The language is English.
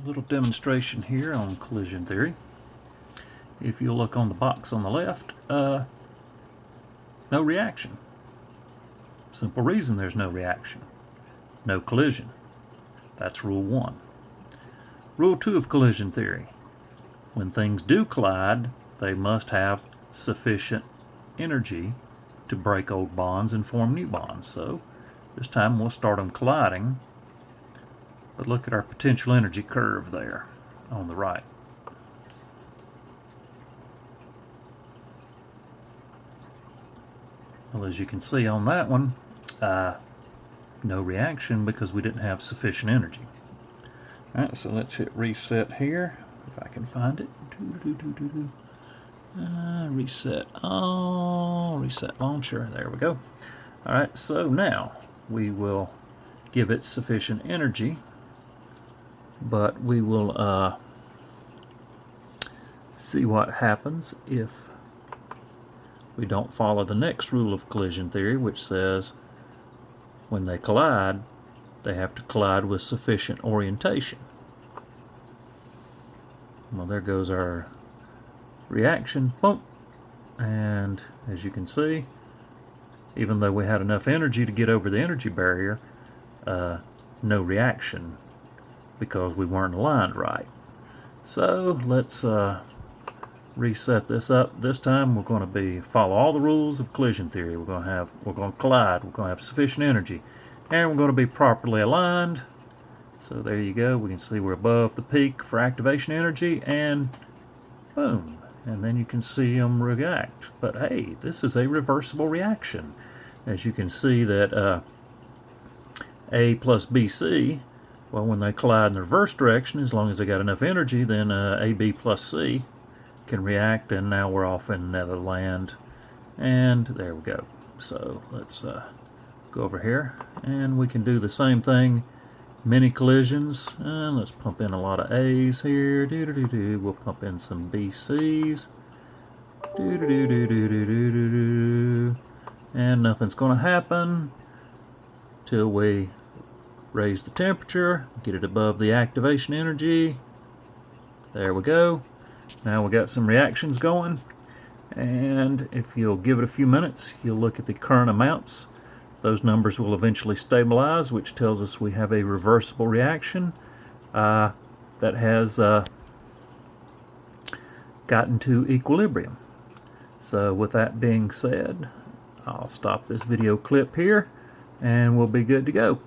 A little demonstration here on collision theory. If you look on the box on the left, no reaction. Simple reason there's no reaction. No collision. That's rule 1. Rule 2 of collision theory. When things do collide, they must have sufficient energy to break old bonds and form new bonds. So this time we'll start them colliding. But look at our potential energy curve there on the right. Well, as you can see on that one, no reaction because we didn't have sufficient energy. Alright, so let's hit reset here, if I can find it. Reset. Oh, reset launcher. There we go. Alright, so now we will give it sufficient energy, but we will see what happens if we don't follow the next rule of collision theory, which says when they collide, they have to collide with sufficient orientation. Well, there goes our reaction. Boom. And as you can see, even though we had enough energy to get over the energy barrier, no reaction because we weren't aligned right. So let's reset this up. This time we're going to follow all the rules of collision theory. We're going to collide. We're going to have sufficient energy, and we're going to be properly aligned. So there you go. We can see we're above the peak for activation energy, and boom. And then you can see them react. But hey, this is a reversible reaction. As you can see that A plus BC, well, when they collide in the reverse direction, as long as they got enough energy, then AB plus C can react, and now we're off in Netherland. And there we go. So let's go over here, and we can do the same thing. Mini collisions, and let's pump in a lot of A's here. We'll pump in some BC's. And nothing's going to happen till we raise the temperature, get it above the activation energy. There we go. Now we got some reactions going, and if you'll give it a few minutes, you'll look at the current amounts. Those numbers will eventually stabilize, which tells us we have a reversible reaction that has gotten to equilibrium. So with that being said, I'll stop this video clip here, and we'll be good to go.